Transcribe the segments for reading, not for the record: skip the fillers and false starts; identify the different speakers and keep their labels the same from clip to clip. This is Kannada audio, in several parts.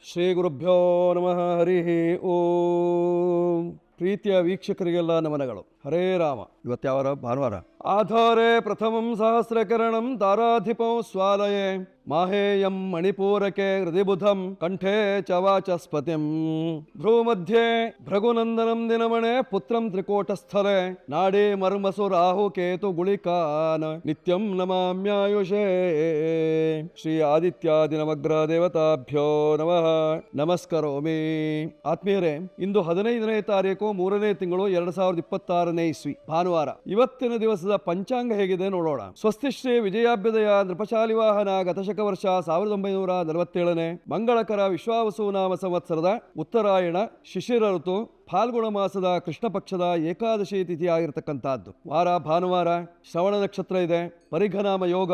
Speaker 1: ಶ್ರೀ ಗುರುಭ್ಯೋ ನಮಃ. ಹರಿ ಓಂ. ಪ್ರೀತಿಯ ವೀಕ್ಷಕರಿಗೆಲ್ಲ ನಮನಗಳು. ಹರೇ ರಾಮ. ಇವತ್ತು ಯಾವ ಭಾನುವಾರ. ಆಧಾರೇ ಪ್ರಥಮಂ ಸಹಸ್ರಕರಣಂ ತಾರಾಧಿಪೌ ಸ್ವಾಲಯೇ ಮಾಹೇಯಂ ಮಣಿಪೂರಕೆ ಹೃದಿಬುಧಂ ಕಂಠೇ ಚ ವಾಚಸ್ಪತಿಂ ಭ್ರೂಮಧ್ಯೆ ಭೃಗುನಂದನಂ ದಿನಮಣೆ ಪುತ್ರಂ ತ್ರಿಕೋಟಸ್ಥಲೆ ನಾಡೇ ಮರ್ಮಸು ರಾಹು ಕೇತು ಗುಳಿಕಾನ ನಿತ್ಯಂ ನಮಾಮ್ಯಾಯುಷೇ. ಶ್ರೀ ಆದಿತ್ಯಾದಿ ನವಗ್ರಹ ದೇವತಾಭ್ಯೋ ನಮಃ. ನಮಸ್ಕರೋಮಿ. ಆತ್ಮೀಯರೇ, ಇಂದು 15ನೇ ತಾರೀಕು 3ನೇ ತಿಂಗಳು 2026ನೇ ಇಸ್ವಿ ಭಾನುವಾರ. ಇವತ್ತಿನ ದಿವಸದ ಪಂಚಾಂಗ ಹೇಗಿದೆ ನೋಡೋಣ. ಸ್ವಸ್ತಿ ಶ್ರೀ ವಿಜಯಾಭ್ಯುದಯ ನೃಪಶಾಲಿ ವಾಹನ ಗತಶಕ ವರ್ಷ 1947ನೇ ಮಂಗಳಕರ ವಿಶ್ವಾವಸು ನಾಮ ಸಂವತ್ಸರದ ಉತ್ತರಾಯಣ ಶಿಶಿರ ಋತು ಫಾಲ್ಗುಣ ಮಾಸದ ಕೃಷ್ಣ ಪಕ್ಷದ ಏಕಾದಶಿ ತಿಥಿ ಆಗಿರತಕ್ಕಂಥದ್ದು. ವಾರ ಭಾನುವಾರ, ಶ್ರವಣ ನಕ್ಷತ್ರ ಇದೆ, ಪರಿಘನಾಮ ಯೋಗ,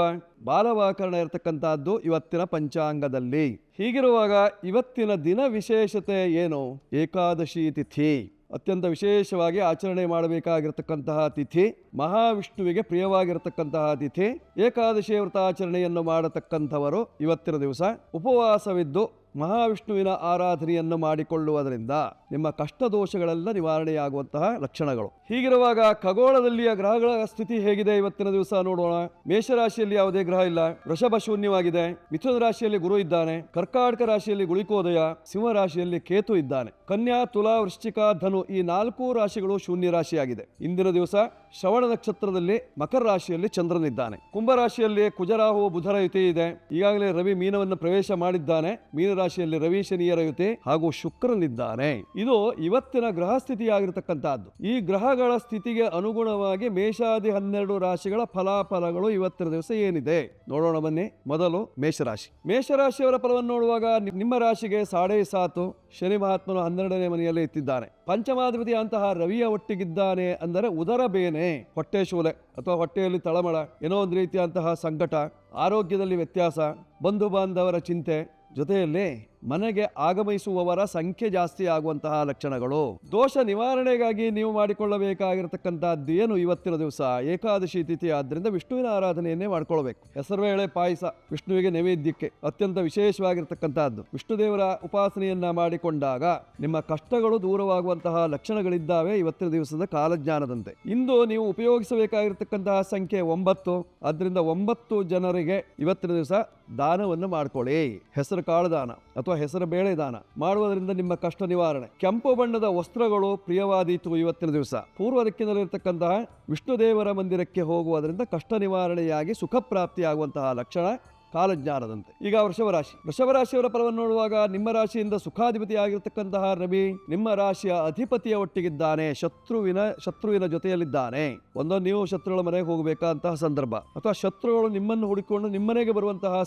Speaker 1: ಬಾಲವಾಕರಣ ಇರತಕ್ಕಂಥದ್ದು ಇವತ್ತಿನ ಪಂಚಾಂಗದಲ್ಲಿ. ಹೀಗಿರುವಾಗ ಇವತ್ತಿನ ದಿನ ವಿಶೇಷತೆ ಏನು? ಏಕಾದಶಿ ತಿಥಿ ಅತ್ಯಂತ ವಿಶೇಷವಾಗಿ ಆಚರಣೆ ಮಾಡಬೇಕಾಗಿರತಕ್ಕಂತಹ ತಿಥಿ, ಮಹಾವಿಷ್ಣುವಿಗೆ ಪ್ರಿಯವಾಗಿರತಕ್ಕಂತಹ ತಿಥಿ. ಏಕಾದಶಿ ವ್ರತಾಚರಣೆಯನ್ನು ಮಾಡತಕ್ಕಂಥವರು ಇವತ್ತಿನ ದಿವಸ ಉಪವಾಸವಿದ್ದು ಮಹಾವಿಷ್ಣುವಿನ ಆರಾಧನೆಯನ್ನು ಮಾಡಿಕೊಳ್ಳುವುದರಿಂದ ನಿಮ್ಮ ಕಷ್ಟ ದೋಷಗಳೆಲ್ಲ ನಿವಾರಣೆಯಾಗುವಂತಹ ಲಕ್ಷಣಗಳು. ಹೀಗಿರುವಾಗ ಖಗೋಳದಲ್ಲಿಯ ಗ್ರಹಗಳ ಸ್ಥಿತಿ ಹೇಗಿದೆ ಇವತ್ತಿನ ದಿವಸ ನೋಡೋಣ. ಮೇಷರಾಶಿಯಲ್ಲಿ ಯಾವುದೇ ಗ್ರಹ ಇಲ್ಲ, ವೃಷಭ ಶೂನ್ಯವಾಗಿದೆ. ಮಿಥುನ ರಾಶಿಯಲ್ಲಿ ಗುರು ಇದ್ದಾನೆ. ಕರ್ಕಾಟಕ ರಾಶಿಯಲ್ಲಿ ಗುಳಿಕೋದಯ, ಸಿಂಹ ರಾಶಿಯಲ್ಲಿ ಕೇತು ಇದ್ದಾನೆ. ಕನ್ಯಾ, ತುಲಾ, ವೃಶ್ಚಿಕ, ಧನು ಈ 4 ರಾಶಿಗಳು ಶೂನ್ಯ ರಾಶಿಯಾಗಿದೆ. ಇಂದಿನ ದಿವಸ ಶ್ರವಣ ನಕ್ಷತ್ರದಲ್ಲಿ ಮಕರ ರಾಶಿಯಲ್ಲಿ ಚಂದ್ರನಿದ್ದಾನೆ. ಕುಂಭರಾಶಿಯಲ್ಲಿ ಕುಜರಾಹು ಬುಧರ ಯುತಿ ಇದೆ. ಈಗಾಗಲೇ ರವಿ ಮೀನವನ್ನು ಪ್ರವೇಶ ಮಾಡಿದ್ದಾನೆ. ಮೀನರಾಶಿಯಲ್ಲಿ ರವಿ ಶನಿಯರ ಯುತಿ ಹಾಗೂ ಶುಕ್ರನಿದ್ದಾನೆ. ಇದು ಇವತ್ತಿನ ಗ್ರಹ ಸ್ಥಿತಿಯಾಗಿರತಕ್ಕಂತಹದ್ದು. ಈ ಗ್ರಹಗಳ ಸ್ಥಿತಿಗೆ ಅನುಗುಣವಾಗಿ ಮೇಷಾದಿ 12 ರಾಶಿಗಳ ಫಲಾಫಲಗಳು ಇವತ್ತಿನ ದಿವಸ ಏನಿದೆ ನೋಡೋಣ ಬನ್ನಿ. ಮೊದಲು ಮೇಷರಾಶಿ. ಮೇಷರಾಶಿಯವರ ಫಲವನ್ನು ನೋಡುವಾಗ ನಿಮ್ಮ ರಾಶಿಗೆ 7.5 ಶನಿ ಮಹಾತ್ಮನು 12ನೇ ಮನೆಯಲ್ಲಿ ಇತ್ತಿದ್ದಾನೆ. ಪಂಚಮಾಧಿಪತಿ ಅಂತಹ ರವಿಯ ಒಟ್ಟಿಗಿದ್ದಾನೆ ಅಂದರೆ ಉದರ ಬೇನೆ, ಹೊಟ್ಟೆ ಶೂಲೆ ಅಥವಾ ಹೊಟ್ಟೆಯಲ್ಲಿ ತಳಮಳ, ಏನೋ ಒಂದು ರೀತಿಯಂತಹ ಸಂಕಟ, ಆರೋಗ್ಯದಲ್ಲಿ ವ್ಯತ್ಯಾಸ, ಬಂಧು ಬಾಂಧವರ ಚಿಂತೆ, ಜೊತೆಯಲ್ಲಿ ಮನೆಗೆ ಆಗಮಿಸುವವರ ಸಂಖ್ಯೆ ಜಾಸ್ತಿ ಆಗುವಂತಹ ಲಕ್ಷಣಗಳು. ದೋಷ ನಿವಾರಣೆಗಾಗಿ ನೀವು ಮಾಡಿಕೊಳ್ಳಬೇಕಾಗಿರತಕ್ಕಂಥದ್ದು ಏನು? ಇವತ್ತಿನ ದಿವಸ ಏಕಾದಶಿ ತಿಥಿ ಆದ್ದರಿಂದ ವಿಷ್ಣುವಿನ ಆರಾಧನೆಯನ್ನೇ ಮಾಡಿಕೊಳ್ಬೇಕು. ಹೆಸರುಬೇಳೆ ಪಾಯಸ ವಿಷ್ಣುವಿಗೆ ನೈವೇದ್ಯಕ್ಕೆ ಅತ್ಯಂತ ವಿಶೇಷವಾಗಿರ್ತಕ್ಕಂಥದ್ದು. ವಿಷ್ಣು ದೇವರ ಉಪಾಸನೆಯನ್ನ ಮಾಡಿಕೊಂಡಾಗ ನಿಮ್ಮ ಕಷ್ಟಗಳು ದೂರವಾಗುವಂತಹ ಲಕ್ಷಣಗಳಿದ್ದಾವೆ ಇವತ್ತಿನ ದಿವಸದ ಕಾಲಜ್ಞಾನದಂತೆ. ಇಂದು ನೀವು ಉಪಯೋಗಿಸಬೇಕಾಗಿರತಕ್ಕಂತಹ ಸಂಖ್ಯೆ 9. ಆದ್ದರಿಂದ 9 ಜನರಿಗೆ ಇವತ್ತಿನ ದಿವಸ ದಾನವನ್ನು ಮಾಡಿಕೊಳ್ಳಿ. ಹೆಸರು ಕಾಳು ದಾನ ಅಥವಾ ಹೆಸರು ಬೇಳೆ ದಾನ ಮಾಡುವುದರಿಂದ ನಿಮ್ಮ ಕಷ್ಟ ನಿವಾರಣೆ. ಕೆಂಪು ಬಣ್ಣದ ವಸ್ತ್ರಗಳು ಪ್ರಿಯವಾದೀತು ಇವತ್ತಿನ ದಿವಸ. ಪೂರ್ವ ದಿಕ್ಕಿನಲ್ಲಿರ್ತಕ್ಕಂತಹ ವಿಷ್ಣು ದೇವರ ಮಂದಿರಕ್ಕೆ ಹೋಗುವುದರಿಂದ ಕಷ್ಟ ನಿವಾರಣೆಯಾಗಿ ಸುಖ ಪ್ರಾಪ್ತಿಯಾಗುವಂತಹ ಲಕ್ಷಣ ಕಾಲಜ್ಞಾನದಂತೆ. ಈಗ ವೃಷಭರಾಶಿಯವರ ಫಲವನ್ನು ನೋಡುವಾಗ ನಿಮ್ಮ ರಾಶಿಯಿಂದ ಸುಖಾಧಿಪತಿ ಆಗಿರತಕ್ಕಂತಹ ರವಿ ನಿಮ್ಮ ರಾಶಿಯ ಅಧಿಪತಿಯ ಒಟ್ಟಿಗಿದ್ದಾನೆ. ಶತ್ರುವಿನ ಜೊತೆಯಲ್ಲಿದ್ದಾನೆ. ಒಂದೊಂದು ನೀವು ಶತ್ರುಗಳ ಮನೆಗೆ ಹೋಗಬೇಕಾದಂತಹ ಸಂದರ್ಭ ಅಥವಾ ಶತ್ರುಗಳು ನಿಮ್ಮನ್ನು ಹುಡುಕಿಕೊಂಡು ನಿಮ್ಮನೆಗೆ ಬರುವಂತಹ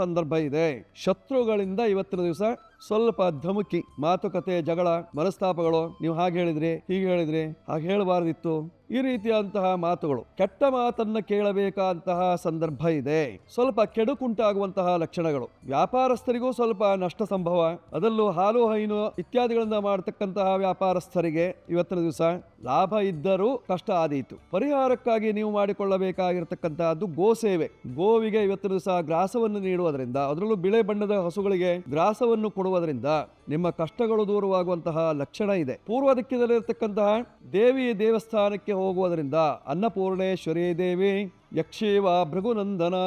Speaker 1: ಸಂದರ್ಭ ಇದೆ. ಶತ್ರುಗಳಿಂದ ಇವತ್ತಿನ ದಿವಸ ಸ್ವಲ್ಪ ಧಮಕಿ, ಮಾತುಕತೆ, ಜಗಳ, ಮನಸ್ತಾಪಗಳು. ನೀವು ಹಾಗೆ ಹೇಳಿದ್ರಿ, ಹೀಗೆ ಹೇಳಿದ್ರಿ, ಹಾಗೆ ಹೇಳಬಾರದಿತ್ತು, ಈ ರೀತಿಯಂತಹ ಮಾತುಗಳು, ಕೆಟ್ಟ ಮಾತನ್ನ ಕೇಳಬೇಕಾದಂತಹ ಸಂದರ್ಭ ಇದೆ. ಸ್ವಲ್ಪ ಕೆಡುಕುಂಟಾಗುವಂತಹ ಲಕ್ಷಣಗಳು. ವ್ಯಾಪಾರಸ್ಥರಿಗೂ ಸ್ವಲ್ಪ ನಷ್ಟ ಸಂಭವ. ಅದರಲ್ಲೂ ಹಾಲು ಹೈನು ಇತ್ಯಾದಿಗಳಿಂದ ಮಾಡತಕ್ಕಂತಹ ವ್ಯಾಪಾರಸ್ಥರಿಗೆ ಇವತ್ತಿನ ದಿವಸ ಲಾಭ ಇದ್ದರೂ ಕಷ್ಟ ಆದೀತು. ಪರಿಹಾರಕ್ಕಾಗಿ ನೀವು ಮಾಡಿಕೊಳ್ಳಬೇಕಾಗಿರತಕ್ಕಂತಹದ್ದು ಗೋಸೇವೆ. ಗೋವಿಗೆ ಇವತ್ತಿನ ದಿವಸ ಗ್ರಾಸವನ್ನು ನೀಡುವುದರಿಂದ, ಅದರಲ್ಲೂ ಬಿಳೆ ಬಣ್ಣದ ಹಸುಗಳಿಗೆ ಗ್ರಾಸವನ್ನು ಕೊಡುವುದರಿಂದ ನಿಮ್ಮ ಕಷ್ಟಗಳು ದೂರವಾಗುವಂತಹ ಲಕ್ಷಣ ಇದೆ. ಪೂರ್ವ ದಿಕ್ಕಿನಲ್ಲಿರತಕ್ಕಂತಹ ದೇವಿ ದೇವಸ್ಥಾನಕ್ಕೆ ಹೋಗುವುದರಿಂದ ಅನ್ನಪೂರ್ಣೇಶ್ವರಿ ದೇವಿ, ಯಕ್ಷಿ ವಾ ಭೃಗುನಂದನ,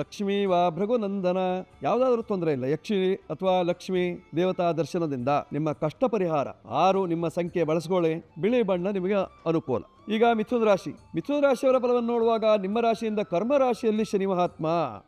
Speaker 1: ಲಕ್ಷ್ಮೀ ವಾ ಭೃಗುನಂದನ, ಯಾವುದಾದ್ರೂ ತೊಂದರೆ ಇಲ್ಲ. ಯಕ್ಷಿ ಅಥವಾ ಲಕ್ಷ್ಮಿ ದೇವತಾ ದರ್ಶನದಿಂದ ನಿಮ್ಮ ಕಷ್ಟ ಪರಿಹಾರ. 6 ನಿಮ್ಮ ಸಂಖ್ಯೆ ಬಳಸ್ಕೊಳ್ಳಿ. ಬಿಳಿ ಬಣ್ಣ ನಿಮಗೆ ಅನುಕೂಲ. ಈಗ ಮಿಥುನ ರಾಶಿಯವರ ಫಲವನ್ನು ನೋಡುವಾಗ ನಿಮ್ಮ ರಾಶಿಯಿಂದ ಕರ್ಮ ರಾಶಿಯಲ್ಲಿ ಶನಿ ಮಹಾತ್ಮ.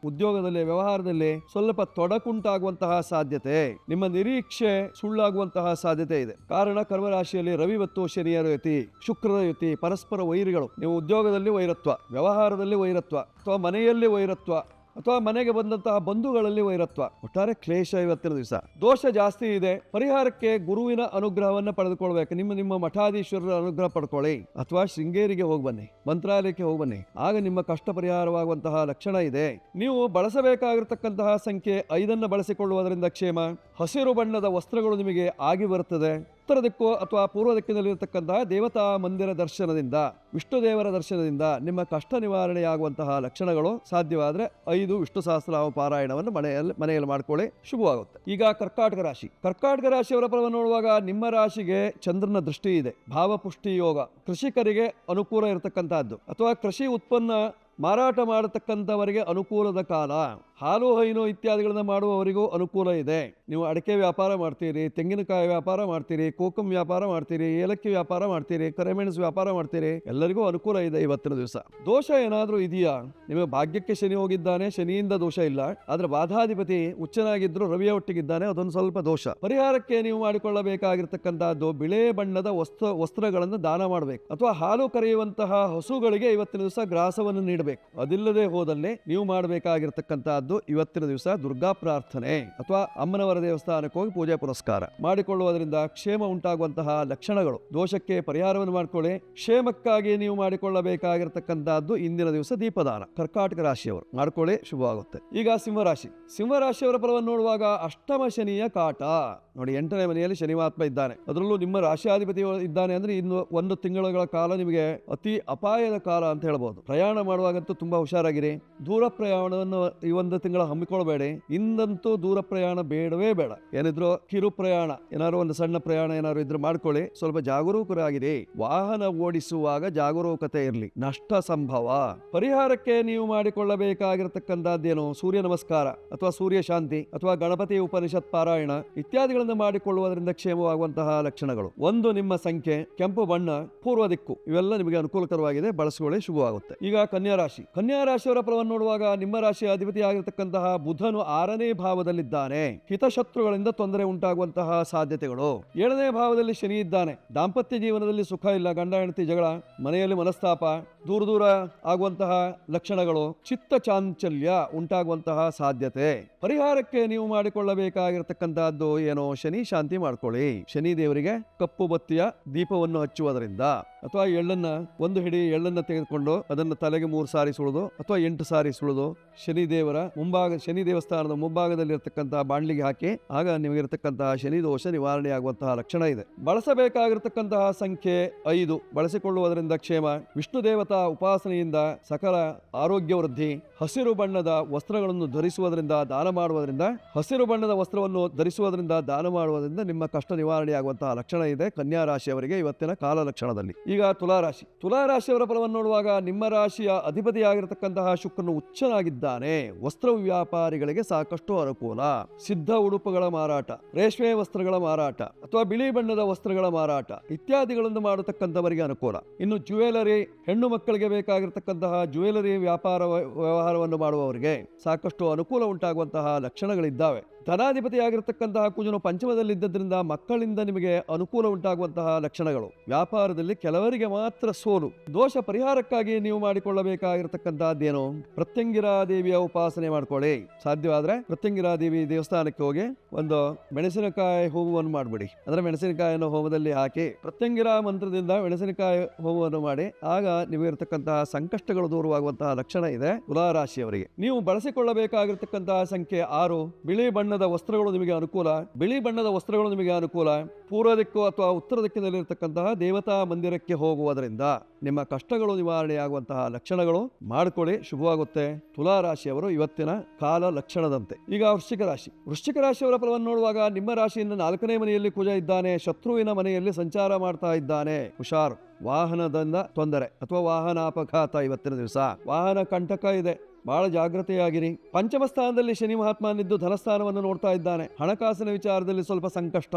Speaker 1: ಉದ್ಯೋಗದಲ್ಲಿ, ವ್ಯವಹಾರದಲ್ಲಿ ಸ್ವಲ್ಪ ತೊಡಕುಂಟಾಗುವಂತಹ ಸಾಧ್ಯತೆ, ನಿಮ್ಮ ನಿರೀಕ್ಷೆ ಸುಳ್ಳಾಗುವಂತಹ ಸಾಧ್ಯತೆ ಇದೆ. ಕಾರಣ ಕರ್ಮ ರಾಶಿಯಲ್ಲಿ ರವಿ ಮತ್ತು ಶನಿಯರ ಯುತಿ, ಶುಕ್ರರ ಯುತಿ, ಪರಸ್ಪರ ವೈರಿಗಳು. ನೀವು ಉದ್ಯೋಗದಲ್ಲಿ ವೈರತ್ವ, ವ್ಯವಹಾರದಲ್ಲಿ ವೈರತ್ವ ಅಥವಾ ಮನೆಯಲ್ಲಿ ವೈರತ್ವ ಅಥವಾ ಮನೆಗೆ ಬಂದಂತಹ ಬಂಧುಗಳಲ್ಲಿ ವೈರತ್ವ, ಒಟ್ಟಾರೆ ಕ್ಲೇಶ ಇವತ್ತಿನ ದಿವಸ. ದೋಷ ಜಾಸ್ತಿ ಇದೆ. ಪರಿಹಾರಕ್ಕೆ ಗುರುವಿನ ಅನುಗ್ರಹವನ್ನು ಪಡೆದುಕೊಳ್ಬೇಕು. ನಿಮ್ಮ ಮಠಾಧೀಶ್ವರರ ಅನುಗ್ರಹ ಪಡ್ಕೊಳ್ಳಿ ಅಥವಾ ಶೃಂಗೇರಿಗೆ ಹೋಗಿ ಬನ್ನಿ, ಮಂತ್ರಾಲಯಕ್ಕೆ ಹೋಗಿ ಬನ್ನಿ. ಆಗ ನಿಮ್ಮ ಕಷ್ಟ ಪರಿಹಾರವಾಗುವಂತಹ ಲಕ್ಷಣ ಇದೆ. ನೀವು ಬಳಸಬೇಕಾಗಿರತಕ್ಕಂತಹ ಸಂಖ್ಯೆ 5 ಬಳಸಿಕೊಳ್ಳುವುದರಿಂದ ಕ್ಷೇಮ. ಹಸಿರು ಬಣ್ಣದ ವಸ್ತ್ರಗಳು ನಿಮಗೆ ಆಗಿ ಬರುತ್ತದೆ. ಉತ್ತರ ದಿಕ್ಕು ಅಥವಾ ಪೂರ್ವ ದಿಕ್ಕಿನಲ್ಲಿರತಕ್ಕಂತಹ ದೇವತಾ ಮಂದಿರ ದರ್ಶನದಿಂದ, ವಿಷ್ಣು ದೇವರ ದರ್ಶನದಿಂದ ನಿಮ್ಮ ಕಷ್ಟ ನಿವಾರಣೆಯಾಗುವಂತಹ ಲಕ್ಷಣಗಳು. ಸಾಧ್ಯವಾದರೆ 5 ವಿಷ್ಣು ಸಹಸ್ರನಾಮ ಪಾರಾಯಣವನ್ನು ಮನೆಯಲ್ಲಿ ಮಾಡ್ಕೊಳ್ಳಿ, ಶುಭವಾಗುತ್ತೆ. ಈಗ ಕರ್ಕಾಟಕ ರಾಶಿ. ಕರ್ಕಾಟಕ ರಾಶಿಯವರ ಫಲವನ್ನು ನೋಡುವಾಗ ನಿಮ್ಮ ರಾಶಿಗೆ ಚಂದ್ರನ ದೃಷ್ಟಿ ಇದೆ. ಭಾವಪುಷ್ಟಿ ಯೋಗ ಕೃಷಿಕರಿಗೆ ಅನುಕೂಲ ಇರತಕ್ಕಂತಹದ್ದು, ಅಥವಾ ಕೃಷಿ ಉತ್ಪನ್ನ ಮಾರಾಟ ಮಾಡತಕ್ಕಂಥವರಿಗೆ ಅನುಕೂಲದ ಕಾಲ. ಹಾಲು ಹೈನು ಇತ್ಯಾದಿಗಳನ್ನು ಮಾಡುವವರಿಗೂ ಅನುಕೂಲ ಇದೆ. ನೀವು ಅಡಿಕೆ ವ್ಯಾಪಾರ ಮಾಡ್ತೀರಿ, ತೆಂಗಿನಕಾಯಿ ವ್ಯಾಪಾರ ಮಾಡ್ತೀರಿ, ಕೋಕಂ ವ್ಯಾಪಾರ ಮಾಡ್ತೀರಿ, ಏಲಕ್ಕಿ ವ್ಯಾಪಾರ ಮಾಡ್ತೀರಿ, ಕರಿಮೆಣಸು ವ್ಯಾಪಾರ ಮಾಡ್ತೀರಿ, ಎಲ್ಲರಿಗೂ ಅನುಕೂಲ ಇದೆ ಇವತ್ತಿನ ದಿವಸ. ದೋಷ ಏನಾದರೂ ಇದೆಯಾ? ನಿಮಗೆ ಭಾಗ್ಯಕ್ಕೆ ಶನಿ ಹೋಗಿದ್ದಾನೆ, ಶನಿಯಿಂದ ದೋಷ ಇಲ್ಲ. ಆದ್ರೆ ಬಾಧಾಧಿಪತಿ ಉಚ್ಚನಾಗಿದ್ರು ರವಿಯ ಒಟ್ಟಿಗಿದ್ದಾನೆ, ಅದೊಂದು ಸ್ವಲ್ಪ ದೋಷ. ಪರಿಹಾರಕ್ಕೆ ನೀವು ಮಾಡಿಕೊಳ್ಳಬೇಕಾಗಿರ್ತಕ್ಕಂಥದ್ದು ಬಿಳೆ ಬಣ್ಣದ ವಸ್ತ್ರಗಳನ್ನು ದಾನ ಮಾಡಬೇಕು, ಅಥವಾ ಹಾಲು ಕರೆಯುವಂತಹ ಹಸುಗಳಿಗೆ ಇವತ್ತಿನ ದಿವಸ ಗ್ರಾಸವನ್ನು ನೀಡಬೇಕು. ಅದಿಲ್ಲದೆ ಹೋದಲ್ಲಿ ನೀವು ಮಾಡಬೇಕಾಗಿರ್ತಕ್ಕಂಥದ್ದು ಇವತ್ತಿನ ದಿವಸ ದುರ್ಗಾ ಪ್ರಾರ್ಥನೆ ಅಥವಾ ಅಮ್ಮನವರ ದೇವಸ್ಥಾನಕ್ಕೆ ಹೋಗಿ ಪೂಜೆ ಪುರಸ್ಕಾರ ಮಾಡಿಕೊಳ್ಳುವುದರಿಂದ ಕ್ಷೇಮ ಉಂಟಾಗುವಂತಹ ಲಕ್ಷಣಗಳು. ದೋಷಕ್ಕೆ ಪರಿಹಾರವನ್ನು ಮಾಡಿಕೊಳ್ಳಿ. ಕ್ಷೇಮಕ್ಕಾಗಿ ನೀವು ಮಾಡಿಕೊಳ್ಳಬೇಕಾಗಿರ್ತಕ್ಕಂಥದ್ದು ಇಂದಿನ ದಿವಸ ದೀಪದಾನ. ಕರ್ಕಾಟಕ ರಾಶಿಯವರು ಮಾಡ್ಕೊಳ್ಳಿ, ಶುಭವಾಗುತ್ತೆ. ಈಗ ಸಿಂಹರಾಶಿ. ಸಿಂಹರಾಶಿಯವರ ಫಲವನ್ನು ನೋಡುವಾಗ ಅಷ್ಟಮ ಶನಿಯ ಕಾಟ ನೋಡಿ. 8ನೇ ಮನೆಯಲ್ಲಿ ಶನಿಮಾತ್ಮ ಇದ್ದಾನೆ, ಅದರಲ್ಲೂ ನಿಮ್ಮ ರಾಶಿಯಾಧಿಪತಿ ಇದ್ದಾನೆ. ಅಂದ್ರೆ ಇನ್ನು 1 ತಿಂಗಳ ಕಾಲ ನಿಮಗೆ ಅತಿ ಅಪಾಯದ ಕಾಲ ಅಂತ ಹೇಳ್ಬೋದು. ಪ್ರಯಾಣ ಮಾಡುವಾಗಂತೂ ತುಂಬಾ ಹುಷಾರಾಗಿರಿ. ದೂರ ಪ್ರಯಾಣವನ್ನು ಈ 1 ತಿಂಗಳ ಹಮ್ಮಿಕೊಳ್ಬೇಡಿ. ಇಂದಂತೂ ದೂರ ಪ್ರಯಾಣ ಬೇಡವೇ ಬೇಡ. ಏನಿದ್ರು ಕಿರು ಪ್ರಯಾಣ, ಏನಾದ್ರು ಒಂದು ಸಣ್ಣ ಪ್ರಯಾಣ ಏನಾದ್ರು ಇದ್ರೆ ಮಾಡ್ಕೊಳ್ಳಿ. ಸ್ವಲ್ಪ ಜಾಗರೂಕರಾಗಿರಿ. ವಾಹನ ಓಡಿಸುವಾಗ ಜಾಗರೂಕತೆ ಇರಲಿ. ನಷ್ಟ ಸಂಭವ. ಪರಿಹಾರಕ್ಕೆ ನೀವು ಮಾಡಿಕೊಳ್ಳಬೇಕಾಗಿರತಕ್ಕಂಥದ್ದೇನು? ಸೂರ್ಯ ನಮಸ್ಕಾರ ಅಥವಾ ಸೂರ್ಯ ಶಾಂತಿ ಅಥವಾ ಗಣಪತಿ ಉಪನಿಷತ್ ಪಾರಾಯಣ ಇತ್ಯಾದಿಗಳನ್ನು ಮಾಡಿಕೊಳ್ಳುವುದರಿಂದ ಕ್ಷೇಮವಾಗುವಂತಹ ಲಕ್ಷಣಗಳು. 1 ನಿಮ್ಮ ಸಂಖ್ಯೆ, ಕೆಂಪು ಬಣ್ಣ, ಪೂರ್ವ ದಿಕ್ಕು, ಇವೆಲ್ಲ ನಿಮಗೆ ಅನುಕೂಲಕರವಾಗಿದೆ, ಬಳಸಿಕೊಳ್ಳಿ, ಶುಭವಾಗುತ್ತೆ. ಈಗ ಕನ್ಯಾ ರಾಶಿ. ಕನ್ಯಾ ರಾಶಿಯವರ ಫಲವನ್ನು ನೋಡುವಾಗ ನಿಮ್ಮ ರಾಶಿಯ ಅಧಿಪತಿ ಆಗಿರತಕ್ಕಂತಹ ಬುಧನು 6ನೇ ಭಾವದಲ್ಲಿದ್ದಾನೆ. ಹಿತಶತ್ರುಗಳಿಂದ ತೊಂದರೆ ಉಂಟಾಗುವಂತಹ ಸಾಧ್ಯತೆಗಳು. 7ನೇ ಭಾವದಲ್ಲಿ ಶನಿ ಇದ್ದಾನೆ. ದಾಂಪತ್ಯ ಜೀವನದಲ್ಲಿ ಸುಖ ಇಲ್ಲ, ಗಂಡ ಹೆಂಡತಿ ಜಗಳ, ಮನೆಯಲ್ಲಿ ಮನಸ್ತಾಪ, ದೂರ ಆಗುವಂತಹ ಲಕ್ಷಣಗಳು, ಚಿತ್ತ ಚಾಂಚಲ್ಯ ಉಂಟಾಗುವಂತಹ ಸಾಧ್ಯತೆ. ಪರಿಹಾರಕ್ಕೆ ನೀವು ಮಾಡಿಕೊಳ್ಳಬೇಕಾಗಿರತಕ್ಕಂತಹದ್ದು ಏನೋ? ಶನಿ ಶಾಂತಿ ಮಾಡ್ಕೊಳ್ಳಿ. ಶನಿ ದೇವರಿಗೆ ಕಪ್ಪು ಬತ್ತಿಯ ದೀಪವನ್ನು ಹಚ್ಚುವುದರಿಂದ, ಅಥವಾ ಎಳ್ಳನ್ನ 1 ಹಿಡಿ ಎಳ್ಳನ್ನ ತೆಗೆದುಕೊಂಡು ಅದನ್ನು ತಲೆಗೆ 3 ಸಾರಿ ಸುಳಿದು ಅಥವಾ 8 ಸಾರಿ ಸುಳಿದು ಶನಿ ದೇವರ ಶನಿ ದೇವಸ್ಥಾನದ ಮುಂಭಾಗದಲ್ಲಿರ್ತಕ್ಕಂತಹ ಬಾಣ್ಲಿಗೆ ಹಾಕಿ, ಆಗ ನಿಮಗಿರತಕ್ಕಂತಹ ಶನಿ ದೋಷ ನಿವಾರಣೆಯಾಗುವಂತಹ ಲಕ್ಷಣ ಇದೆ. ಬಳಸಬೇಕಾಗಿರತಕ್ಕಂತಹ ಸಂಖ್ಯೆ 5, ಬಳಸಿಕೊಳ್ಳುವುದರಿಂದ ಕ್ಷೇಮ. ವಿಷ್ಣು ದೇವತಾ ಉಪಾಸನೆಯಿಂದ ಸಕಲ ಆರೋಗ್ಯ ವೃದ್ಧಿ. ಹಸಿರು ಬಣ್ಣದ ವಸ್ತ್ರಗಳನ್ನು ಧರಿಸುವುದರಿಂದ, ದಾನ ಮಾಡುವುದರಿಂದ, ಹಸಿರು ಬಣ್ಣದ ವಸ್ತ್ರವನ್ನು ಧರಿಸುವುದರಿಂದ, ದಾನ ಮಾಡುವುದರಿಂದ ನಿಮ್ಮ ಕಷ್ಟ ನಿವಾರಣೆಯಾಗುವಂತಹ ಲಕ್ಷಣ ಇದೆ ಕನ್ಯಾ ರಾಶಿಯವರಿಗೆ ಇವತ್ತಿನ ಕಾಲ ಲಕ್ಷಣದಲ್ಲಿ. ಈಗ ತುಲಾರಾಶಿ. ತುಲಾರಾಶಿಯವರ ಫಲವನ್ನು ನೋಡುವಾಗ ನಿಮ್ಮ ರಾಶಿಯ ಅಧಿಪತಿಯಾಗಿರತಕ್ಕಂತಹ ಶುಕ್ರನು ಉಚ್ಚನಾಗಿದ್ದಾನೆ. ವಸ್ತ್ರ ವ್ಯಾಪಾರಿಗಳಿಗೆ ಸಾಕಷ್ಟು ಅನುಕೂಲ. ಸಿದ್ಧ ಉಡುಪುಗಳ ಮಾರಾಟ, ರೇಷ್ಮೆ ವಸ್ತ್ರಗಳ ಮಾರಾಟ ಅಥವಾ ಬಿಳಿ ಬಣ್ಣದ ವಸ್ತ್ರಗಳ ಮಾರಾಟ ಇತ್ಯಾದಿಗಳನ್ನು ಮಾಡತಕ್ಕಂಥವರಿಗೆ ಅನುಕೂಲ. ಇನ್ನು ಜ್ಯುವೆಲರಿ, ಹೆಣ್ಣು ಮಕ್ಕಳಿಗೆ ಬೇಕಾಗಿರತಕ್ಕಂತಹ ಜ್ಯುವೆಲರಿ ವ್ಯವಹಾರವನ್ನು ಮಾಡುವವರಿಗೆ ಸಾಕಷ್ಟು ಅನುಕೂಲ ಉಂಟಾಗುವಂತಹ ಲಕ್ಷಣಗಳಿದ್ದಾವೆ. ಧನಾಧಿಪತಿಯಾಗಿರ್ತಕ್ಕಂತಹ ಕುಜನು ಪಂಚಮದಲ್ಲಿದ್ದರಿಂದ ಮಕ್ಕಳಿಂದ ನಿಮಗೆ ಅನುಕೂಲ ಉಂಟಾಗುವಂತಹ ಲಕ್ಷಣಗಳು. ವ್ಯಾಪಾರದಲ್ಲಿ ಕೆಲವರಿಗೆ ಮಾತ್ರ ಸೋಲು. ದೋಷ ಪರಿಹಾರಕ್ಕಾಗಿ ನೀವು ಮಾಡಿಕೊಳ್ಳಬೇಕಾಗಿರತಕ್ಕಂತಹದ್ದೇನು? ಪ್ರತ್ಯಂಗಿರಾ ದೇವಿಯ ಉಪಾಸನೆ ಮಾಡ್ಕೊಳ್ಳಿ. ಸಾಧ್ಯವಾದ್ರೆ ಪ್ರತ್ಯಂಗಿರಾ ದೇವಿ ದೇವಸ್ಥಾನಕ್ಕೆ ಹೋಗಿ ಒಂದು ಮೆಣಸಿನಕಾಯಿ ಹೋಮವನ್ನು ಮಾಡ್ಬಿಡಿ. ಅಂದ್ರೆ ಮೆಣಸಿನಕಾಯಿಯನ್ನು ಹೋಮದಲ್ಲಿ ಹಾಕಿ ಪ್ರತ್ಯಂಗಿರಾ ಮಂತ್ರದಿಂದ ಮೆಣಸಿನಕಾಯಿ ಹೋಮವನ್ನು ಮಾಡಿ, ಆಗ ನಿಮಗಿರತಕ್ಕಂತಹ ಸಂಕಷ್ಟಗಳು ದೂರವಾಗುವಂತಹ ಲಕ್ಷಣ ಇದೆ ತುಲಾರಾಶಿಯವರಿಗೆ. ನೀವು ಬಳಸಿಕೊಳ್ಳಬೇಕಾಗಿರತಕ್ಕಂತಹ ಸಂಖ್ಯೆ 6. ಬಿಳಿ ಬಣ್ಣದ ವಸ್ತ್ರಗಳು ನಿಮಗೆ ಅನುಕೂಲ. ಬಿಳಿ ಬಣ್ಣದ ವಸ್ತ್ರಗಳು ನಿಮಗೆ ಅನುಕೂಲ. ಪೂರ್ವ ದಿಕ್ಕು ಅಥವಾ ಉತ್ತರ ದಿಕ್ಕಿನಲ್ಲಿರತಕ್ಕಂತಹ ದೇವತಾ ಮಂದಿರಕ್ಕೆ ಹೋಗುವುದರಿಂದ ನಿಮ್ಮ ಕಷ್ಟಗಳು ನಿವಾರಣೆಯಾಗುವಂತಹ ಲಕ್ಷಣಗಳು. ಮಾಡಿಕೊಳ್ಳಿ, ಶುಭವಾಗುತ್ತೆ. ತುಲಾ ರಾಶಿಯವರು ಇವತ್ತಿನ ಕಾಲ ಲಕ್ಷಣದಂತೆ. ಈಗ ವೃಶ್ಚಿಕ ರಾಶಿ. ವೃಶ್ಚಿಕ ರಾಶಿಯವರ ಫಲವನ್ನು ನೋಡುವಾಗ ನಿಮ್ಮ ರಾಶಿಯಿಂದ 4ನೇ ಮನೆಯಲ್ಲಿ ಕುಜ ಇದ್ದಾನೆ. ಶತ್ರುವಿನ ಮನೆಯಲ್ಲಿ ಸಂಚಾರ ಮಾಡ್ತಾ ಇದ್ದಾನೆ. ಹುಷಾರು. ವಾಹನದಿಂದ ತೊಂದರೆ ಅಥವಾ ವಾಹನ ಅಪಘಾತ ಇವತ್ತಿನ ದಿವಸ. ವಾಹನ ಕಂಟಕ ಇದೆ, ಬಹಳ ಜಾಗ್ರತೆಯಾಗಿರಿ. ಪಂಚಮ ಸ್ಥಾನದಲ್ಲಿ ಶನಿ ಮಹಾತ್ಮನಿದ್ದು ಧನಸ್ಥಾನವನ್ನು ನೋಡ್ತಾ ಇದ್ದಾನೆ. ಹಣಕಾಸಿನ ವಿಚಾರದಲ್ಲಿ ಸ್ವಲ್ಪ ಸಂಕಷ್ಟ,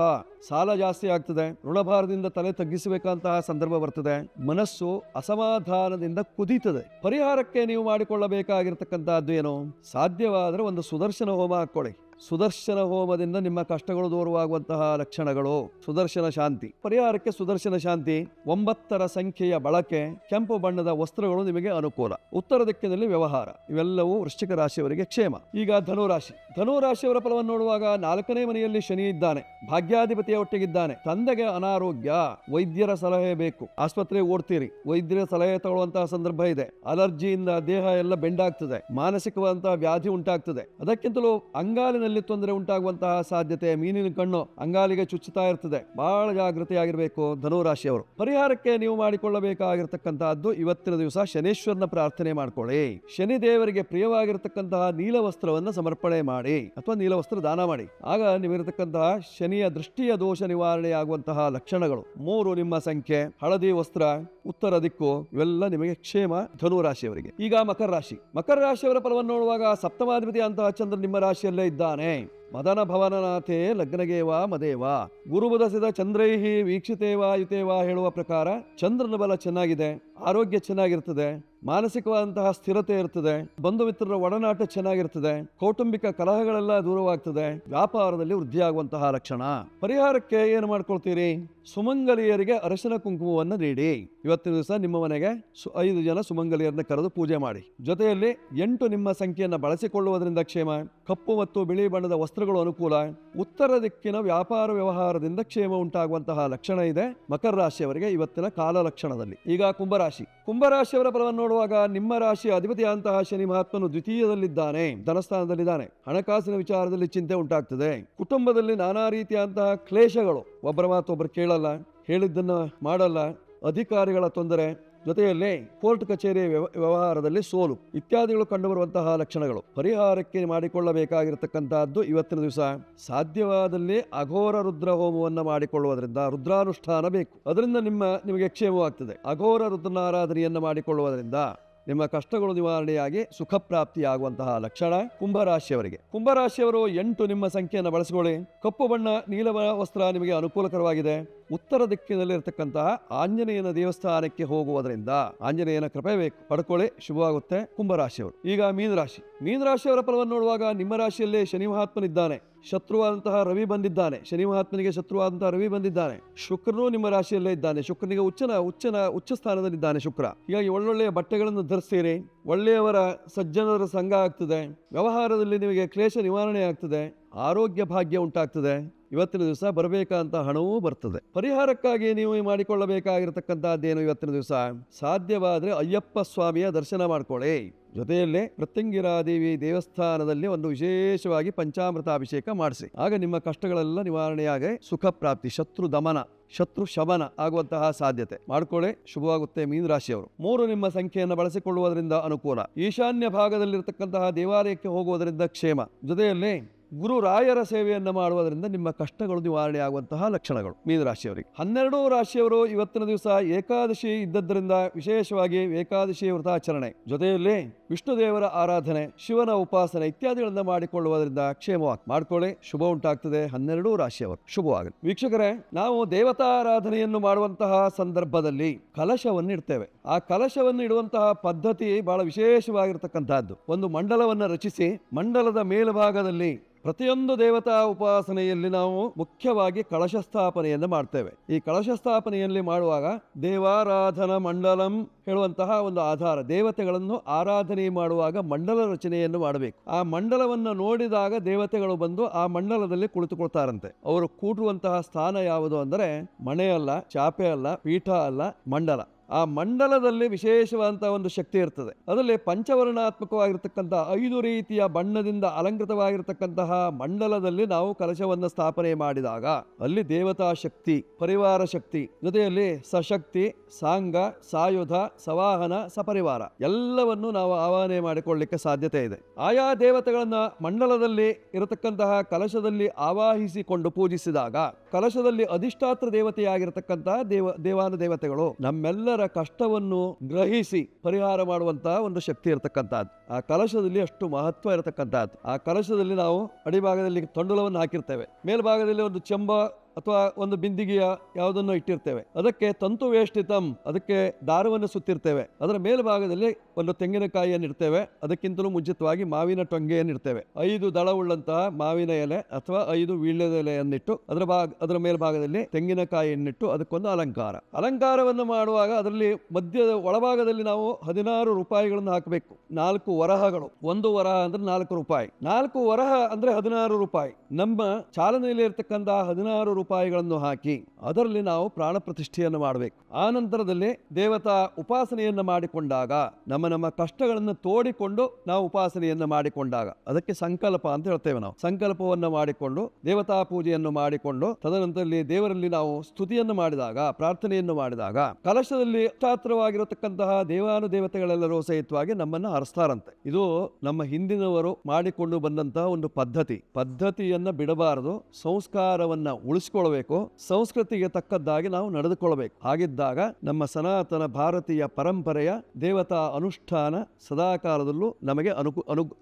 Speaker 1: ಸಾಲ ಜಾಸ್ತಿ ಆಗ್ತದೆ. ಋಣಭಾರದಿಂದ ತಲೆ ತಗ್ಗಿಸಬೇಕಂತಹ ಸಂದರ್ಭ ಬರ್ತದೆ. ಮನಸ್ಸು ಅಸಮಾಧಾನದಿಂದ ಕುದೀತದೆ. ಪರಿಹಾರಕ್ಕೆ ನೀವು ಮಾಡಿಕೊಳ್ಳಬೇಕಾಗಿರ್ತಕ್ಕಂತಹದ್ದು ಏನು? ಸಾಧ್ಯವಾದರೆ ಒಂದು ಸುದರ್ಶನ ಹೋಮ ಹಾಕೊಳ್ಳಿ. ಸುದರ್ಶನ ಹೋಮದಿಂದ ನಿಮ್ಮ ಕಷ್ಟಗಳು ದೂರವಾಗುವಂತಹ ಲಕ್ಷಣಗಳು. ಸುದರ್ಶನ ಶಾಂತಿ. ಪರಿಹಾರಕ್ಕೆ ಸುದರ್ಶನ ಶಾಂತಿ. 9ರ ಸಂಖ್ಯೆಯ ಬಳಕೆ. ಕೆಂಪು ಬಣ್ಣದ ವಸ್ತ್ರಗಳು ನಿಮಗೆ ಅನುಕೂಲ. ಉತ್ತರ ದಿಕ್ಕಿನಲ್ಲಿ ವ್ಯವಹಾರ. ಇವೆಲ್ಲವೂ ವೃಶ್ಚಿಕ ರಾಶಿಯವರಿಗೆ ಕ್ಷೇಮ. ಈಗ ಧನುರಾಶಿ. ಧನುರಾಶಿಯವರ ಫಲವನ್ನು ನೋಡುವಾಗ 4ನೇ ಮನೆಯಲ್ಲಿ ಶನಿ ಇದ್ದಾನೆ. ಭಾಗ್ಯಾಧಿಪತಿಯ ಒಟ್ಟಿಗಿದ್ದಾನೆ. ತಂದೆಗೆ ಅನಾರೋಗ್ಯ, ವೈದ್ಯರ ಸಲಹೆ ಬೇಕು. ಆಸ್ಪತ್ರೆಗೆ ಓಡ್ತೀರಿ, ವೈದ್ಯರ ಸಲಹೆ ತಗೊಳ್ಳುವಂತಹ ಸಂದರ್ಭ ಇದೆ. ಅಲರ್ಜಿಯಿಂದ ದೇಹ ಎಲ್ಲ ಬೆಂಡಾಗ್ತದೆ. ಮಾನಸಿಕವಾದಂತಹ ವ್ಯಾಧಿ ಉಂಟಾಗ್ತದೆ. ಅದಕ್ಕಿಂತಲೂ ಅಂಗಾಲಿನ ಕಣ್ಣಿನಲ್ಲಿ ತೊಂದರೆ ಉಂಟಾಗುವಂತಹ ಸಾಧ್ಯತೆ, ಮೀನಿನ ಕಣ್ಣು ಅಂಗಾಲಿಗೆ ಚುಚ್ಚುತ್ತಾ ಇರ್ತದೆ. ಬಹಳ ಜಾಗೃತಿಯಾಗಿರಬೇಕು ಧನುರಾಶಿಯವರು. ಪರಿಹಾರಕ್ಕೆ ನೀವು ಮಾಡಿಕೊಳ್ಳಬೇಕಾಗಿರ್ತಕ್ಕಂತಹದ್ದು ಇವತ್ತಿನ ದಿವಸ ಶನೇಶ್ವರನ ಪ್ರಾರ್ಥನೆ ಮಾಡ್ಕೊಳ್ಳಿ. ಶನಿ ದೇವರಿಗೆ ಪ್ರಿಯವಾಗಿರತಕ್ಕಂತಹ ನೀಲ ವಸ್ತ್ರವನ್ನು ಸಮರ್ಪಣೆ ಮಾಡಿ ಅಥವಾ ನೀಲ ವಸ್ತ್ರ ದಾನ ಮಾಡಿ. ಆಗ ನಿಮಗಿರತಕ್ಕಂತಹ ಶನಿಯ ದೃಷ್ಟಿಯ ದೋಷ ನಿವಾರಣೆ ಆಗುವಂತಹ ಲಕ್ಷಣಗಳು. 3 ನಿಮ್ಮ ಸಂಖ್ಯೆ, ಹಳದಿ ವಸ್ತ್ರ, ಉತ್ತರ ದಿಕ್ಕು, ಇವೆಲ್ಲ ನಿಮಗೆ ಕ್ಷೇಮ ಧನುರಾಶಿಯವರಿಗೆ. ಈಗ ಮಕರ ರಾಶಿ. ಮಕರ ರಾಶಿಯವರ ಫಲವನ್ನು ನೋಡುವಾಗ ಸಪ್ತಮಾಧಿಪತಿ ಅಂತಹ ಚಂದ್ರ ನಿಮ್ಮ ರಾಶಿಯಲ್ಲೇ ಇದ್ದಾನೆ. ಮದನ ಭವನನಾಥೇ ಲಗ್ನಗೇವ ಮದೇವ ಗುರುಬುಧ ಸಿದ ಚಂದ್ರೈಹಿ ವೀಕ್ಷಿತೇವ ಯುತೇವ ಹೇಳುವ ಪ್ರಕಾರ ಚಂದ್ರನ ಬಲ ಚೆನ್ನಾಗಿದೆ, ಆರೋಗ್ಯ ಚೆನ್ನಾಗಿರ್ತದೆ, ಮಾನಸಿಕವಾದಂತಹ ಸ್ಥಿರತೆ ಇರ್ತದೆ, ಬಂಧು ಮಿತ್ರರ ಒಡನಾಟ ಚೆನ್ನಾಗಿರ್ತದೆ, ಕೌಟುಂಬಿಕ ಕಲಹಗಳೆಲ್ಲ ದೂರವಾಗ್ತದೆ, ವ್ಯಾಪಾರದಲ್ಲಿ ವೃದ್ಧಿಯಾಗುವಂತಹ ಲಕ್ಷಣ. ಪರಿಹಾರಕ್ಕೆ ಏನು ಮಾಡ್ಕೊಳ್ತೀರಿ? ಸುಮಂಗಲಿಯರಿಗೆ ಅರಶಿನ ಕುಂಕುಮವನ್ನು ನೀಡಿ. ಇವತ್ತಿನ ದಿವಸ ನಿಮ್ಮ ಮನೆಗೆ 5 ಜನ ಸುಮಂಗಲಿಯರನ್ನ ಕರೆದು ಪೂಜೆ ಮಾಡಿ. ಜೊತೆಯಲ್ಲಿ 8 ನಿಮ್ಮ ಸಂಖ್ಯೆಯನ್ನು ಬಳಸಿಕೊಳ್ಳುವುದರಿಂದ ಕ್ಷೇಮ. ಕಪ್ಪು ಮತ್ತು ಬಿಳಿ ಬಣ್ಣದ ವಸ್ತ್ರಗಳು ಅನುಕೂಲ. ಉತ್ತರ ದಿಕ್ಕಿನ ವ್ಯಾಪಾರ ವ್ಯವಹಾರದಿಂದ ಕ್ಷೇಮ ಉಂಟಾಗುವಂತಹ ಲಕ್ಷಣ ಇದೆ ಮಕರ ರಾಶಿಯವರಿಗೆ ಇವತ್ತಿನ ಕಾಲ ಲಕ್ಷಣದಲ್ಲಿ. ಈಗ ಕುಂಭರಾಶಿ. ಕುಂಭರಾಶಿಯವರ ಫಲವನ್ನು ನೋಡುವಾಗ ನಿಮ್ಮ ರಾಶಿಯ ಅಧಿಪತಿಯಾದಂತಹ ಶನಿ ಮಹಾತ್ಮನು ದ್ವಿತೀಯದಲ್ಲಿದ್ದಾನೆ, ಧನಸ್ಥಾನದಲ್ಲಿದ್ದಾನೆ. ಹಣಕಾಸಿನ ವಿಚಾರದಲ್ಲಿ ಚಿಂತೆ ಉಂಟಾಗ್ತದೆ. ಕುಟುಂಬದಲ್ಲಿ ನಾನಾ ರೀತಿಯಾದಂತಹ ಕ್ಲೇಶಗಳು, ಒಬ್ಬರ ಮಾತು ಒಬ್ಬರು ಕೇಳಲ್ಲ, ಹೇಳಿದ್ದನ್ನು ಮಾಡಲ್ಲ, ಅಧಿಕಾರಿಗಳ ತೊಂದರೆ, ಜೊತೆಯಲ್ಲಿ ಕೋರ್ಟ್ ಕಚೇರಿ ವ್ಯವಹಾರದಲ್ಲಿ ಸೋಲು ಇತ್ಯಾದಿಗಳು ಕಂಡುಬರುವಂತಹ ಲಕ್ಷಣಗಳು. ಪರಿಹಾರಕ್ಕೆ ಮಾಡಿಕೊಳ್ಳಬೇಕಾಗಿರತಕ್ಕಂತಹದ್ದು ಇವತ್ತಿನ ದಿವಸ ಸಾಧ್ಯವಾದಲ್ಲಿ ಅಘೋರ ರುದ್ರ ಹೋಮವನ್ನು ಮಾಡಿಕೊಳ್ಳುವುದರಿಂದ, ರುದ್ರಾನುಷ್ಠಾನ ಬೇಕು, ಅದರಿಂದ ನಿಮಗೆ ಕ್ಷೇಮವಾಗ್ತದೆ. ಅಘೋರ ರುದ್ರನ ಆರಾಧನೆಯನ್ನು ಮಾಡಿಕೊಳ್ಳುವುದರಿಂದ ನಿಮ್ಮ ಕಷ್ಟಗಳು ನಿವಾರಣೆಯಾಗಿ ಸುಖ ಪ್ರಾಪ್ತಿಯಾಗುವಂತಹ ಲಕ್ಷಣ ಕುಂಭರಾಶಿಯವರಿಗೆ. ಕುಂಭರಾಶಿಯವರು 8 ನಿಮ್ಮ ಸಂಖ್ಯೆಯನ್ನು ಬಳಸಿಕೊಳ್ಳಿ. ಕಪ್ಪು ಬಣ್ಣ, ನೀಲ ವಸ್ತ್ರ ನಿಮಗೆ ಅನುಕೂಲಕರವಾಗಿದೆ. ಉತ್ತರ ದಿಕ್ಕಿನಲ್ಲಿರತಕ್ಕಂತಹ ಆಂಜನೇಯನ ದೇವಸ್ಥಾನಕ್ಕೆ ಹೋಗುವುದರಿಂದ ಆಂಜನೇಯನ ಕೃಪೆ ಬೇಕು, ಪಡ್ಕೊಳ್ಳಿ, ಶುಭವಾಗುತ್ತೆ ಕುಂಭರಾಶಿಯವರು. ಈಗ ಮೀನರಾಶಿ. ಮೀನರಾಶಿಯವರ ಫಲವನ್ನು ನೋಡುವಾಗ ನಿಮ್ಮ ರಾಶಿಯಲ್ಲೇ ಶನಿ ಮಹಾತ್ಮನಿದ್ದಾನೆ. ಶತ್ರುವಾದಂತಹ ರವಿ ಬಂದಿದ್ದಾನೆ. ಶನಿ ಮಹಾತ್ಮನಿಗೆ ಶತ್ರುವಾದಂತಹ ರವಿ ಬಂದಿದ್ದಾನೆ. ಶುಕ್ರನು ನಿಮ್ಮ ರಾಶಿಯಲ್ಲೇ ಇದ್ದಾನೆ. ಶುಕ್ರನಿಗೆ ಉಚ್ಚ ಸ್ಥಾನದಲ್ಲಿದ್ದಾನೆ ಶುಕ್ರ. ಹೀಗಾಗಿ ಒಳ್ಳೊಳ್ಳೆಯ ಬಟ್ಟೆಗಳನ್ನು ಧರಿಸ್ತೀರಿ, ಒಳ್ಳೆಯವರ ಸಜ್ಜನರ ಸಂಘ ಆಗ್ತದೆ, ವ್ಯವಹಾರದಲ್ಲಿ ನಿಮಗೆ ಕ್ಲೇಶ ನಿವಾರಣೆ ಆಗ್ತದೆ, ಆರೋಗ್ಯ ಭಾಗ್ಯ ಉಂಟಾಗ್ತದೆ. ಇವತ್ತಿನ ದಿವಸ ಬರಬೇಕಂತ ಹಣವೂ ಬರ್ತದೆ. ಪರಿಹಾರಕ್ಕಾಗಿ ನೀವು ಮಾಡಿಕೊಳ್ಳಬೇಕಾಗಿರತಕ್ಕಂತಹದ್ದೇನು ಇವತ್ತಿನ ದಿವಸ? ಸಾಧ್ಯವಾದರೆ ಅಯ್ಯಪ್ಪ ಸ್ವಾಮಿಯ ದರ್ಶನ ಮಾಡ್ಕೊಳ್ಳಿ. ಜೊತೆಯಲ್ಲೇ ಪ್ರತ್ಯಂಗಿರಾದೇವಿ ದೇವಸ್ಥಾನದಲ್ಲಿ ಒಂದು ವಿಶೇಷವಾಗಿ ಪಂಚಾಮೃತಾಭಿಷೇಕ ಮಾಡಿಸಿ. ಆಗ ನಿಮ್ಮ ಕಷ್ಟಗಳೆಲ್ಲ ನಿವಾರಣೆಯಾಗಿ ಸುಖ ಪ್ರಾಪ್ತಿ, ಶತ್ರು ದಮನ, ಶತ್ರು ಶಮನ ಆಗುವಂತಹ ಸಾಧ್ಯತೆ ಮಾಡಿಕೊಳ್ಳಿ, ಶುಭವಾಗುತ್ತೆ ಮೀನರಾಶಿಯವರು. 3 ನಿಮ್ಮ ಸಂಖ್ಯೆಯನ್ನು ಬಳಸಿಕೊಳ್ಳುವುದರಿಂದ ಅನುಕೂಲ. ಈಶಾನ್ಯ ಭಾಗದಲ್ಲಿರತಕ್ಕಂತಹ ದೇವಾಲಯಕ್ಕೆ ಹೋಗುವುದರಿಂದ ಕ್ಷೇಮ. ಜೊತೆಯಲ್ಲಿ ಗುರು ರಾಯರ ಸೇವೆಯನ್ನು ಮಾಡುವುದರಿಂದ ನಿಮ್ಮ ಕಷ್ಟಗಳು ನಿವಾರಣೆ ಆಗುವಂತಹ ಲಕ್ಷಣಗಳು ಮೀನರಾಶಿಯವರಿಗೆ. 12 ರಾಶಿಯವರು ಇವತ್ತಿನ ದಿವಸ ಏಕಾದಶಿ ಇದ್ದದ್ದರಿಂದ ವಿಶೇಷವಾಗಿ ಏಕಾದಶಿ ವ್ರತಾಚರಣೆ, ಜೊತೆಯಲ್ಲಿ ವಿಷ್ಣು ದೇವರ ಆರಾಧನೆ, ಶಿವನ ಉಪಾಸನೆ ಇತ್ಯಾದಿಗಳನ್ನು ಮಾಡಿಕೊಳ್ಳುವುದರಿಂದ ಕ್ಷೇಮವಾಗಿ ಮಾಡಿಕೊಳ್ಳಿ, ಶುಭ ಉಂಟಾಗ್ತದೆ 12 ರಾಶಿಯವರು. ಶುಭವಾಗಲಿ. ವೀಕ್ಷಕರೇ, ನಾವು ದೇವತಾ ಆರಾಧನೆಯನ್ನು ಮಾಡುವಂತಹ ಸಂದರ್ಭದಲ್ಲಿ ಕಲಶವನ್ನು ಇಡ್ತೇವೆ. ಆ ಕಲಶವನ್ನು ಇಡುವಂತಹ ಪದ್ಧತಿ ಬಹಳ ವಿಶೇಷವಾಗಿರತಕ್ಕಂತಹದ್ದು. ಒಂದು ಮಂಡಲವನ್ನು ರಚಿಸಿ, ಮಂಡಲದ ಮೇಲ್ಭಾಗದಲ್ಲಿ ಪ್ರತಿಯೊಂದು ದೇವತಾ ಉಪಾಸನೆಯಲ್ಲಿ ನಾವು ಮುಖ್ಯವಾಗಿ ಕಳಶ ಸ್ಥಾಪನೆಯನ್ನು ಮಾಡ್ತೇವೆ. ಈ ಕಳಶ ಸ್ಥಾಪನೆಯಲ್ಲಿ ಮಾಡುವಾಗ ದೇವಾರಾಧನ ಮಂಡಲಂ ಹೇಳುವಂತಹ ಒಂದು ಆಧಾರ, ದೇವತೆಗಳನ್ನು ಆರಾಧನೆ ಮಾಡುವಾಗ ಮಂಡಲ ರಚನೆಯನ್ನು ಮಾಡಬೇಕು. ಆ ಮಂಡಲವನ್ನು ನೋಡಿದಾಗ ದೇವತೆಗಳು ಬಂದು ಆ ಮಂಡಲದಲ್ಲಿ ಕುಳಿತುಕೊಳ್ತಾರಂತೆ. ಅವರು ಕೂಡುವಂತಹ ಸ್ಥಾನ ಯಾವುದು ಅಂದರೆ ಮಣೆ ಅಲ್ಲ, ಚಾಪೆ ಅಲ್ಲ, ಪೀಠ ಅಲ್ಲ, ಮಂಡಲ. ಆ ಮಂಡಲದಲ್ಲಿ ವಿಶೇಷವಾದಂತಹ ಒಂದು ಶಕ್ತಿ ಇರ್ತದೆ. ಅದರಲ್ಲಿ ಪಂಚವರ್ಣಾತ್ಮಕವಾಗಿರ್ತಕ್ಕಂತಹ 5 ರೀತಿಯ ಬಣ್ಣದಿಂದ ಅಲಂಕೃತವಾಗಿರ್ತಕ್ಕಂತಹ ಮಂಡಲದಲ್ಲಿ ನಾವು ಕಲಶವನ್ನು ಸ್ಥಾಪನೆ ಮಾಡಿದಾಗ ಅಲ್ಲಿ ದೇವತಾ ಶಕ್ತಿ, ಪರಿವಾರ ಶಕ್ತಿ, ಜೊತೆಯಲ್ಲಿ ಸಶಕ್ತಿ, ಸಾಂಗ, ಸಾಯುಧ, ಸವಾಹನ, ಸಪರಿವಾರ ಎಲ್ಲವನ್ನು ನಾವು ಆವಾಹನೆ ಮಾಡಿಕೊಳ್ಳಲಿಕ್ಕೆ ಸಾಧ್ಯತೆ ಇದೆ. ಆಯಾ ದೇವತೆಗಳನ್ನ ಮಂಡಲದಲ್ಲಿ ಇರತಕ್ಕಂತಹ ಕಲಶದಲ್ಲಿ ಆವಾಹಿಸಿಕೊಂಡು ಪೂಜಿಸಿದಾಗ ಕಲಶದಲ್ಲಿ ಅಧಿಷ್ಠಾತ್ರ ದೇವತೆಯಾಗಿರತಕ್ಕಂತಹ ದೇವಾನುದೇವತೆಗಳು ನಮ್ಮೆಲ್ಲರ ಕಷ್ಟವನ್ನು ಗ್ರಹಿಸಿ ಪರಿಹಾರ ಮಾಡುವಂತಹ ಒಂದು ಶಕ್ತಿ ಇರತಕ್ಕಂಥದ್ದು. ಆ ಕಲಶದಲ್ಲಿ ಅಷ್ಟು ಮಹತ್ವ ಇರತಕ್ಕಂಥದ್ದು. ಆ ಕಲಶದಲ್ಲಿ ನಾವು ಅಡಿಭಾಗದಲ್ಲಿ ತೊಂಡಲವನ್ನು ಹಾಕಿರ್ತೇವೆ, ಮೇಲ್ಭಾಗದಲ್ಲಿ ಒಂದು ಚೆಂಬ ಅಥವಾ ಒಂದು ಬಿಂದಿಗೆಯ ಯಾವುದನ್ನು ಇಟ್ಟಿರ್ತೇವೆ. ಅದಕ್ಕೆ ತಂತು ವೇಷ್ಟಿತಂ, ಅದಕ್ಕೆ ದಾರವನ್ನು ಸುತ್ತಿರ್ತೇವೆ. ಅದರ ಮೇಲ್ಭಾಗದಲ್ಲಿ ಒಂದು ತೆಂಗಿನಕಾಯಿಯನ್ನು ಇಡ್ತೇವೆ. ಅದಕ್ಕಿಂತಲೂ ಮುಂಚಿತವಾಗಿ ಮಾವಿನ ಟೊಂಗೆಯನ್ನು ಇಡ್ತೇವೆ. 5 ದಳವುಳ್ಳಂತಹ ಮಾವಿನ ಎಲೆ ಅಥವಾ 5 ವೀಳ್ಯದ ಎಲೆಯನ್ನಿಟ್ಟು ಅದರ ಮೇಲ್ಭಾಗದಲ್ಲಿ ತೆಂಗಿನಕಾಯಿಯನ್ನಿಟ್ಟು ಅದಕ್ಕೊಂದು ಅಲಂಕಾರವನ್ನು ಮಾಡುವಾಗ ಅದರಲ್ಲಿ ಮಧ್ಯದ ಒಳಭಾಗದಲ್ಲಿ ನಾವು 16 ರೂಪಾಯಿಗಳನ್ನು ಹಾಕಬೇಕು. 4 ವರಹಗಳು, 1 ವರಹ ಅಂದ್ರೆ 4 ರೂಪಾಯಿ, 4 ವರಹ ಅಂದ್ರೆ 16 ರೂಪಾಯಿ. ನಮ್ಮ ಚಾಲನೆಯಲ್ಲಿ ಇರತಕ್ಕಂತಹ 16 ರೂಪಾಯಿಗಳನ್ನು ಹಾಕಿ ಅದರಲ್ಲಿ ನಾವು ಪ್ರಾಣ ಪ್ರತಿಷ್ಠೆಯನ್ನು ಮಾಡಬೇಕು. ಆ ನಂತರದಲ್ಲಿ ದೇವತಾ ಉಪಾಸನೆಯನ್ನು ಮಾಡಿಕೊಂಡಾಗ ನಮ್ಮ ಕಷ್ಟಗಳನ್ನು ತೋಡಿಕೊಂಡು ನಾವು ಉಪಾಸನೆಯನ್ನು ಮಾಡಿಕೊಂಡಾಗ ಅದಕ್ಕೆ ಸಂಕಲ್ಪ ಅಂತ ಹೇಳ್ತೇವೆ. ನಾವು ಸಂಕಲ್ಪವನ್ನು ಮಾಡಿಕೊಂಡು ದೇವತಾ ಪೂಜೆಯನ್ನು ಮಾಡಿಕೊಂಡು ತದನಂತರದಲ್ಲಿ ದೇವರಲ್ಲಿ ನಾವು ಸ್ತುತಿಯನ್ನು ಮಾಡಿದಾಗ, ಪ್ರಾರ್ಥನೆಯನ್ನು ಮಾಡಿದಾಗ ಕಲಶದಲ್ಲಿ ಅಷ್ಟಾತ್ರವಾಗಿರತಕ್ಕಂತಹ ದೇವಾನುದೇವತೆಗಳೆಲ್ಲರೂ ಸಹಿತವಾಗಿ ನಮ್ಮನ್ನು ಹರಿಸ್ತಾರಂತೆ. ಇದು ನಮ್ಮ ಹಿಂದಿನವರು ಮಾಡಿಕೊಂಡು ಬಂದಂತಹ ಒಂದು ಪದ್ಧತಿಯನ್ನ ಬಿಡಬಾರದು. ಸಂಸ್ಕಾರವನ್ನ ಉಳಿಸಿಕೊಳ್ಬೇಕು. ಸಂಸ್ಕೃತಿಗೆ ತಕ್ಕದ್ದಾಗಿ ನಾವು ನಡೆದುಕೊಳ್ಬೇಕು. ಹಾಗಿದ್ದಾಗ ನಮ್ಮ ಸನಾತನ ಭಾರತೀಯ ಪರಂಪರೆಯ ದೇವತಾ ಅನುಷ್ಠಾನ ಸದಾಕಾಲದಲ್ಲೂ ನಮಗೆ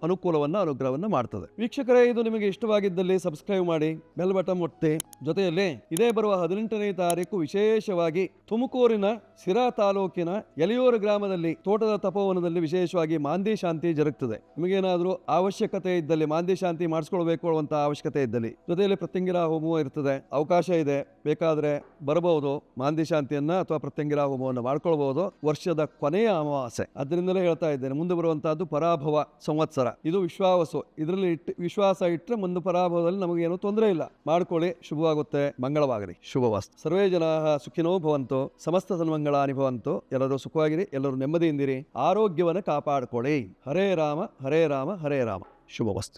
Speaker 1: ಅನುಗ್ರಹವನ್ನು ಮಾಡ್ತದೆ. ವೀಕ್ಷಕರೇ, ಇದು ನಿಮಗೆ ಇಷ್ಟವಾಗಿದ್ದಲ್ಲಿ ಸಬ್ಸ್ಕ್ರೈಬ್ ಮಾಡಿ, ಬೆಲ್ ಬಟನ್ ಒತ್ತಿ. ಜೊತೆಯಲ್ಲಿ ಇದೇ ಬರುವ 18ನೇ ತಾರೀಕು ವಿಶೇಷವಾಗಿ ತುಮಕೂರಿನ ಸಿರಾ ತಾಲೂಕಿನ ಎಲೆಯೂರು ಗ್ರಾಮದಲ್ಲಿ ತೋಟದ ತಪೋವನದಲ್ಲಿ ವಿಶೇಷವಾಗಿ ಮಾಂದಿ ಶಾಂತಿ ಜರುಗ್ತದೆ. ನಿಮಗೇನಾದರೂ ಅವಶ್ಯಕತೆ ಇದ್ದಲ್ಲಿ, ಮಾಂದಿ ಶಾಂತಿ ಮಾಡಿಸ್ಕೊಳ್ಬೇಕು ಅನ್ನುವಂಥ ಅವಶ್ಯಕತೆ ಇದ್ದಲ್ಲಿ, ಜೊತೆಯಲ್ಲಿ ಪ್ರತ್ಯಂಗಿರಾ ಹೋಮವೂ ಇರ್ತದೆ. ಅವಕಾಶ ಇದೆ, ಬೇಕಾದ್ರೆ ಬರಬಹುದು. ಮಾಂದಿ ಶಾಂತಿಯನ್ನ ಅಥವಾ ಪ್ರತ್ಯಂಗಿರಾ ಹೋಮವನ್ನು ಮಾಡ್ಕೊಳ್ಬಹುದು. ವರ್ಷದ ಕೊನೆಯ ಅಮಾವಾಸ್ಯೆ, ಅದರಿಂದಲೇ ಹೇಳ್ತಾ ಇದ್ದೇನೆ. ಮುಂದೆ ಬರುವಂತಹದ್ದು ಪರಾಭವ ಸಂವತ್ಸರ. ಇದು ವಿಶ್ವಾವಸು. ಇದರಲ್ಲಿ ವಿಶ್ವಾಸ ಇಟ್ಟರೆ ಮುಂದೆ ಪರಾಭವದಲ್ಲಿ ನಮಗೇನು ತೊಂದರೆ ಇಲ್ಲ. ಮಾಡ್ಕೊಳ್ಳಿ, ಶುಭವಾಗುತ್ತೆ, ಮಂಗಳವಾಗಲಿ, ಶುಭವಾಸ್ತು. ಸರ್ವೇ ಜನಾ ಸುಖಿನೋ ಭವಂತು, ಸಮಸ್ತ ಸನ್ಮಂಗಳಾನಿ ಭವಂತು. ಎಲ್ಲರೂ ಸುಖವಾಗಿರಿ, ಎಲ್ಲರೂ ನೆಮ್ಮದಿಯಿಂದಿರಿ, ಆರೋಗ್ಯವನ್ನು ಕಾಪಾಡಿಕೊಳ್ಳಿ. ಹರೇ ರಾಮ ಹರೇ ರಾಮ ಹರೇ ರಾಮ. ಶುಭವಸ್ತು.